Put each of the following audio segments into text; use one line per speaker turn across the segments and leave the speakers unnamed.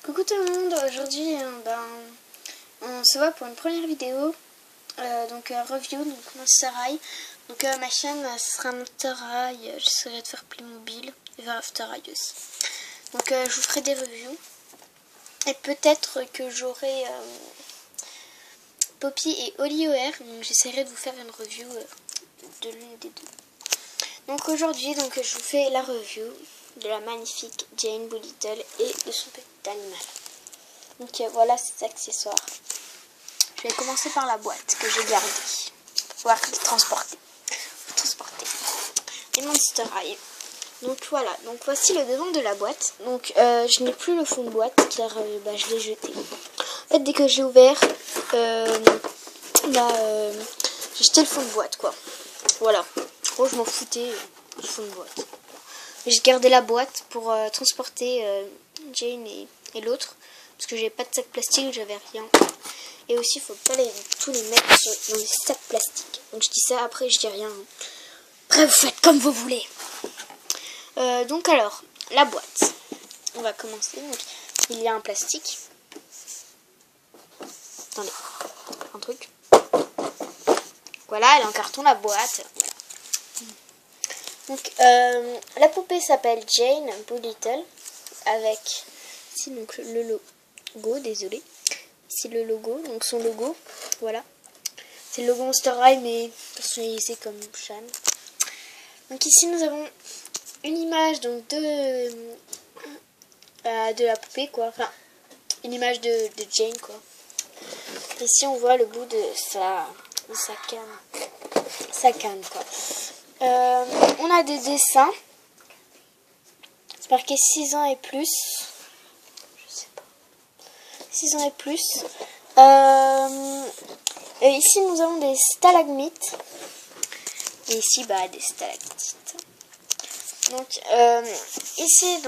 Coucou tout le monde, aujourd'hui on se voit pour une première vidéo, review, donc Monster High. Donc ma chaîne ce sera Monster High, j'essaierai de faire Playmobil et faire After High aussi. Donc je vous ferai des reviews et peut-être que j'aurai Poppy et Oli OR, donc j'essaierai de vous faire une review de l'une des deux. Donc aujourd'hui je vous fais la review de la magnifique Jane Boolittle et de son petit animal. Donc voilà ses accessoires. Je vais commencer par la boîte que j'ai gardée pour pouvoir transporter. Et Monster High. Donc voilà, donc voici le devant de la boîte. Donc je n'ai plus le fond de boîte car je l'ai jeté. En fait dès que j'ai ouvert, j'ai jeté le fond de boîte quoi. Voilà, je m'en foutais du fond de boîte. J'ai gardé la boîte pour transporter Jane et l'autre. Parce que j'ai pas de sac plastique, j'avais rien. Et aussi, il faut pas tous les mettre dans des sacs plastiques. Donc je dis ça, après je dis rien. Après, vous faites comme vous voulez. Donc alors, la boîte. On va commencer. Donc, il y a un plastique. Attendez, un truc. Voilà, elle est en carton, la boîte. Voilà. Donc, la poupée s'appelle Jane Boolittle. Avec ici donc le logo, désolé. Ici le logo, donc son logo, voilà. C'est le logo Monster High mais personnalisé comme Shan. Donc ici nous avons une image donc de la poupée quoi, enfin une image de Jane quoi. Ici on voit le bout de sa canne quoi. On a des dessins. C'est marqué 6 ans et plus. Je sais pas. 6 ans et plus. Et ici nous avons des stalagmites. Et ici des stalactites. Donc ici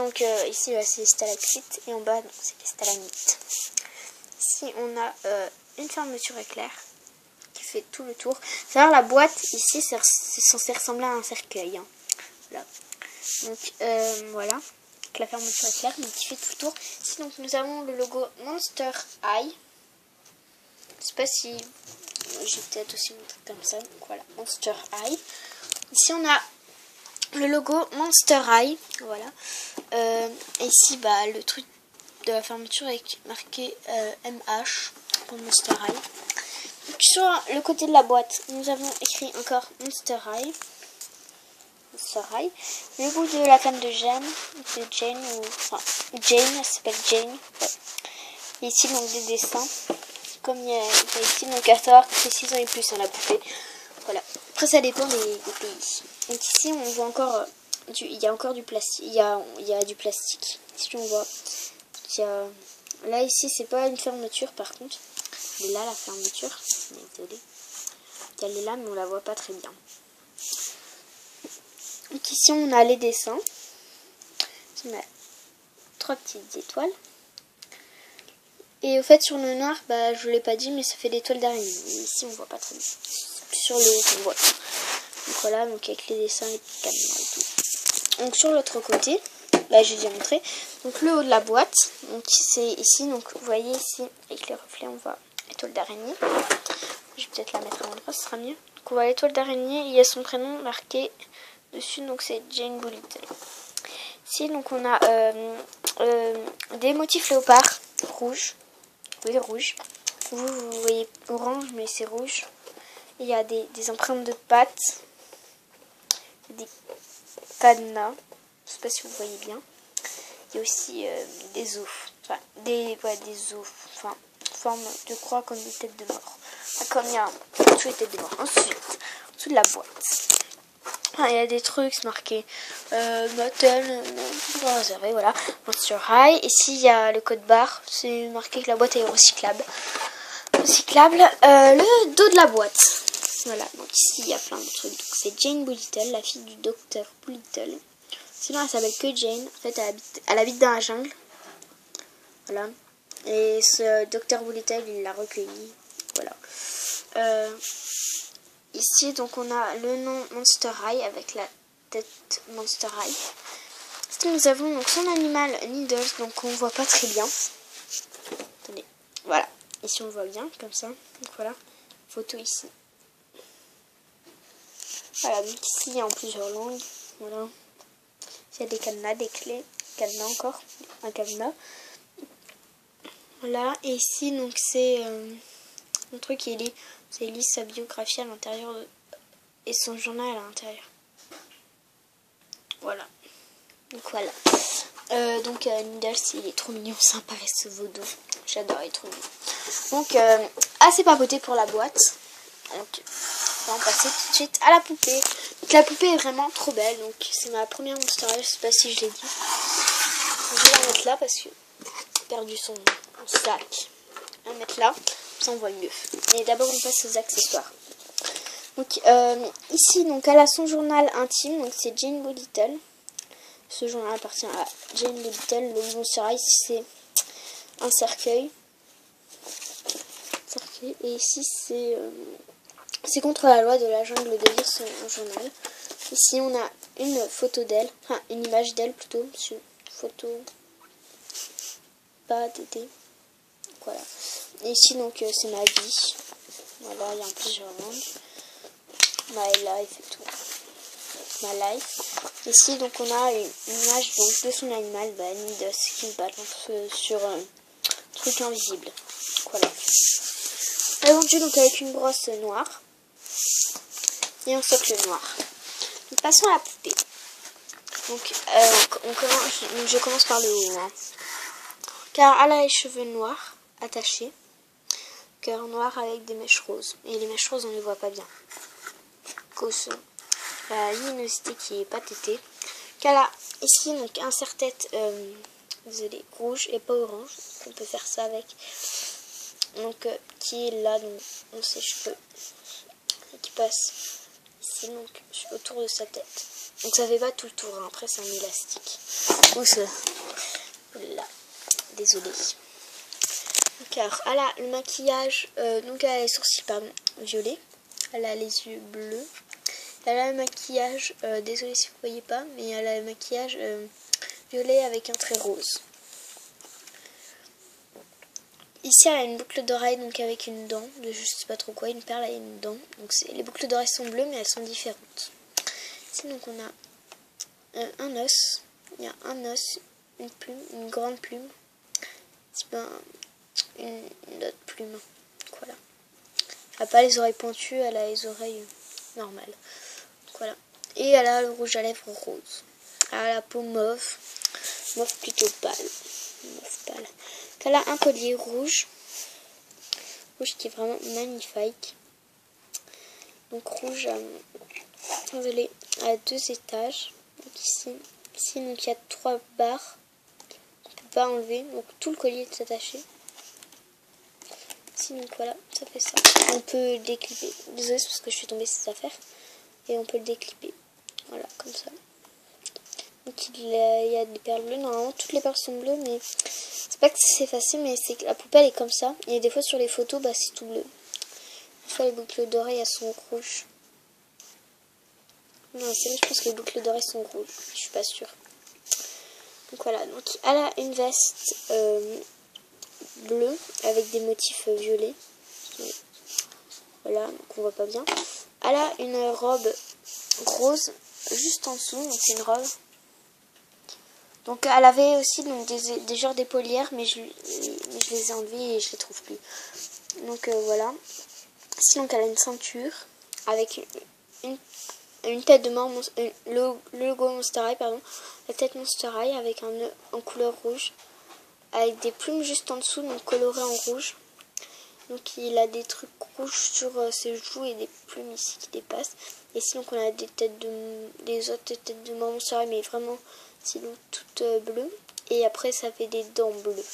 c'est les stalactites et en bas c'est les stalagmites. Ici on a une fermeture éclair qui fait tout le tour. C'est-à-dire la boîte ici c'est censé ressembler à un cercueil. Hein. Voilà. Donc voilà, avec la fermeture éclair, donc qui fait tout le tour. Ici donc nous avons le logo Monster High. Je sais pas si j'ai peut-être aussi un truc comme ça. Donc voilà, Monster High. Ici on a le logo Monster High. Voilà. Et ici le truc de la fermeture avec marqué MH pour Monster High. Donc, sur le côté de la boîte, nous avons écrit encore Monster High. Le bout de la canne de Jane, Jane, elle s'appelle Jane. Ouais. Et ici donc des dessins, comme il y a ici, donc à savoir que c'est 6 ans et plus la poupée. Voilà. Après ça dépend des pays. Donc ici on voit encore, il y a encore du plastique, il y a du plastique. Ici on voit, là ici c'est pas une fermeture par contre, elle est là la fermeture, désolé. Elle est là mais on la voit pas très bien. Donc ici on a les dessins. On a 3 petites étoiles. Et au fait sur le noir, je ne l'ai pas dit mais ça fait des toiles d'araignée. Ici on voit pas très bien. Sur le haut on voit. Donc voilà, donc avec les dessins, les petits caméras et tout. Donc sur l'autre côté, là j'ai déjà montré. Donc le haut de la boîte. Donc c'est ici, donc vous voyez ici avec les reflets on voit les toiles d'araignée. Je vais peut-être la mettre à l'endroit, ce sera mieux. Donc on voit les toiles d'araignée, il y a son prénom marqué dessus, donc c'est Jane Boolittle. Ici donc on a des motifs léopard rouge. Oui, rouge. Vous voyez orange mais c'est rouge. Il y a des empreintes de pattes, des cadenas, je sais pas si vous voyez bien. Il y a aussi des os, des os, forme de croix comme des têtes de mort. Comme il y a tous les têtes de mort. Ensuite, en dessous de la boîte. Il y a des trucs marqués Motel, réservé, voilà, Monster High. Ici il y a le code barre, c'est marqué que la boîte est recyclable. Le dos de la boîte. Voilà, donc ici il y a plein de trucs. Donc c'est Jane Boolittle, la fille du docteur Boolittle. Sinon elle s'appelle que Jane. En fait elle habite dans la jungle. Voilà. Et ce docteur Boolittle il l'a recueillie. Voilà. Ici, donc, on a le nom Monster High avec la tête Monster High. Ici, nous avons donc son animal Needles, donc on voit pas très bien. Attendez, voilà. Ici on le voit bien, comme ça. Donc voilà, photo ici. Voilà, donc ici il y a en plusieurs langues. Voilà. Il y a des cadenas, des clés, cadenas encore, un cadenas. Voilà, et ici donc c'est un truc qui lit, c'est lit sa biographie à l'intérieur et son journal à l'intérieur. Voilà. Donc voilà. Donc Needles, il est trop mignon, ça paraît ce vaudou. J'adore, il est trop mignon. Donc assez papoté pour la boîte. Donc on va passer tout de suite à la poupée. Donc la poupée est vraiment trop belle. Donc c'est ma première Monster High, je sais pas si je l'ai dit. Donc, je vais la mettre là parce que j'ai perdu son sac. On va la mettre là, ça on voit mieux. Et d'abord on passe aux accessoires. Donc ici donc elle a son journal intime, donc c'est Jane Little. Ce journal appartient à Jane Little. Le Monster High, c'est un cercueil. Et ici c'est contre la loi de la jungle de lire son journal. Ici on a une photo d'elle, enfin une image d'elle plutôt, sur photo pas d'été. Voilà. Et ici donc c'est ma vie. Voilà, il y a plusieurs langues. My life et tout. My life. Ici donc on a une image donc de son animal, Needles, qui se balance sur un truc invisible. Voilà. Vendu donc avec une brosse noire et un socle noir. Donc, passons à la poupée. Donc je commence par le haut. Hein. Car elle a les cheveux noirs attachés, cœur noir avec des mèches roses. Et les mèches roses on ne les voit pas bien. Cause la luminosité qui est pas tétée. Qu'elle a ici donc un serre-tête désolé, rouge et pas orange. On peut faire ça avec. Donc qui est là donc, dans ses cheveux. Et qui passe ici donc autour de sa tête. Donc ça fait pas tout le tour, hein. Après c'est un élastique. Ou ça. Là. Désolée. Car elle a le maquillage, donc elle a les sourcils violets. Elle a les yeux bleus. Elle a le maquillage, désolée si vous ne voyez pas, mais elle a le maquillage violet avec un trait rose. Ici elle a une boucle d'oreille donc avec une dent, de je sais pas trop quoi, une perle et une dent. Donc les boucles d'oreilles sont bleues mais elles sont différentes. Ici donc on a un os, il y a un os, une plume, une grande plume, une autre plume, voilà. Elle n'a pas les oreilles pointues, elle a les oreilles normales. Donc, voilà. Et elle a le rouge à lèvres rose. Elle a la peau mauve plutôt pâle. Mauve pâle. Elle a un collier rouge qui est vraiment magnifique. Donc rouge, désolé, à 2 étages. Donc ici donc il y a 3 barres qu'on ne peut pas enlever. Donc tout le collier est attaché. Ici donc voilà, ça fait ça. On peut le déclipper. Désolé, c'est parce que je suis tombée ces affaires. Et on peut le déclipper. Voilà, comme ça. Donc il y a des perles bleues. Normalement toutes les perles sont bleues, mais c'est pas que c'est facile, mais c'est que la poupée elle est comme ça. Et des fois sur les photos, c'est tout bleu. Des fois les boucles d'oreilles elles sont rouges. Non, c'est vrai, je pense que les boucles d'oreilles sont rouges. Je suis pas sûre. Donc voilà, donc elle a une veste bleue avec des motifs violets. Voilà, donc on voit pas bien. Elle a une robe rose juste en dessous, donc c'est une robe. Donc elle avait aussi donc, des genres d'épaulières, mais je les ai enlevées et je les trouve plus. Donc voilà. Sinon elle a une ceinture avec une tête de mort, le logo Monster High, pardon, la tête Monster High avec un nœud en couleur rouge, avec des plumes juste en dessous, donc colorées en rouge. Donc il a des trucs rouges sur ses joues et des plumes ici qui dépassent. Et sinon on a des autres têtes de mort Monster High, mais vraiment toutes bleues. Et après ça fait des dents bleues.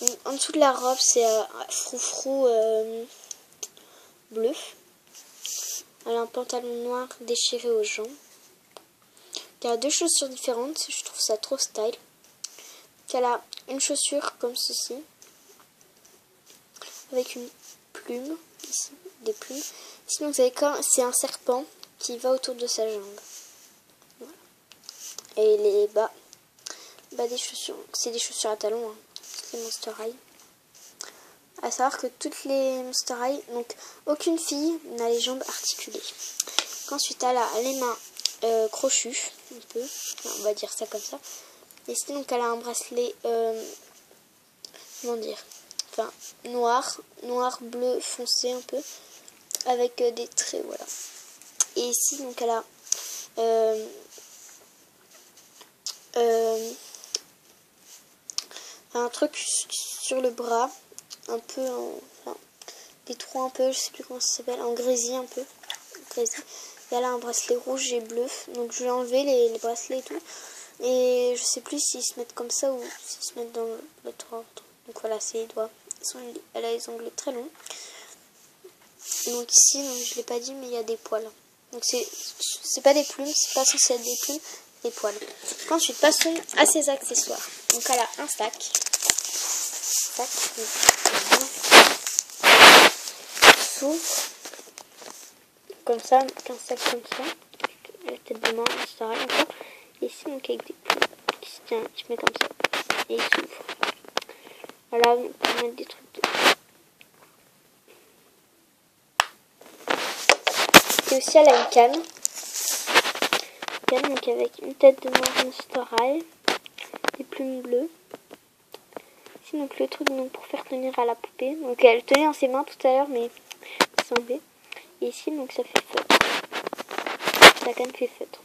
Donc, en dessous de la robe c'est froufrou bleu. Elle a un pantalon noir déchiré aux jambes. Elle a 2 chaussures différentes, je trouve ça trop style. Elle a une chaussure comme ceci, avec une plume, ici, des plumes. Sinon vous savez quand c'est un serpent qui va autour de sa jambe. Voilà. Et les bas des chaussures, c'est des chaussures à talons. Hein. les Monster High. À savoir que toutes les Monster High, donc aucune fille n'a les jambes articulées. Ensuite, elle a les mains crochues, un peu, on va dire ça comme ça. Et ici, donc, elle a un bracelet, comment dire, enfin, noir, bleu foncé un peu, avec des traits, voilà. Et ici, donc, elle a un truc sur le bras, un peu, enfin, des trous un peu, je sais plus comment ça s'appelle, en grésil un peu. Grésil. Et elle a un bracelet rouge et bleu, donc je vais enlever les bracelets et tout. Et je sais plus s'ils se mettent comme ça ou s'ils se mettent dans l'autre ordre. Donc voilà, c'est les doigts. Elle a les ongles très longs. Donc ici, donc, je l'ai pas dit, mais il y a des poils. Donc c'est pas des plumes, c'est pas censé être des plumes, des poils. Ensuite, passons à ses accessoires. Donc elle a un sac. S'ouvre comme ça, un sac comme ça. La tête de main, ça rien encore. Et ici, donc avec des plumes qui se tient, qui se met comme ça. Et il s'ouvre. Voilà, on peut mettre des trucs dedans. Et aussi, elle a une canne. Donc avec une tête de Monster High, des plumes bleues. Ici, donc le truc donc, pour faire tenir à la poupée. Donc elle tenait dans ses mains tout à l'heure, mais c'est enlevé. Et ici, donc ça fait feutre. La canne fait feutre.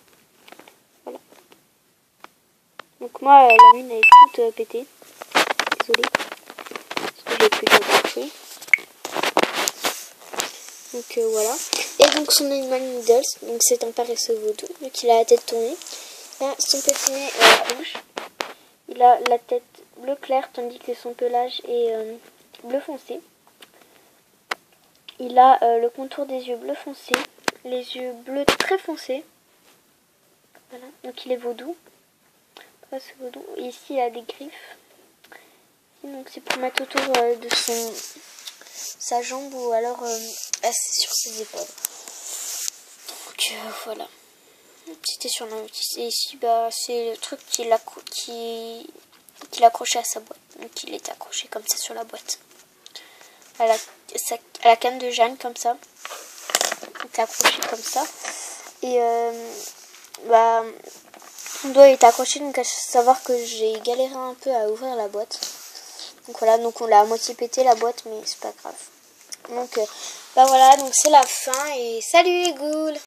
Voilà. Donc moi, la mine elle est toute pétée. Désolée. Parce que j'ai plus de batterie. Donc voilà. Et donc son Animal Needles, donc c'est un paresseux vaudou, donc il a la tête tournée. Il a son petit nez rouge. Il a la tête bleu clair tandis que son pelage est bleu foncé. Il a le contour des yeux bleu foncé, les yeux bleus très foncés. Voilà, donc il est vaudou. Paresseux vaudou. Et ici il a des griffes. Donc c'est pour mettre autour de sa jambe ou alors sur ses épaules. Donc voilà. C'était sur la notice. Et ici, bah, c'est le truc qu'il accrochait à sa boîte. Donc il est accroché comme ça sur la boîte. À la canne de Jeanne, comme ça. Il est accroché comme ça. Et bah, son doigt est accroché. Donc à savoir que j'ai galéré un peu à ouvrir la boîte. Donc voilà, donc on l'a à moitié pété la boîte, mais c'est pas grave. Donc bah voilà, donc c'est la fin. Et salut les ghouls!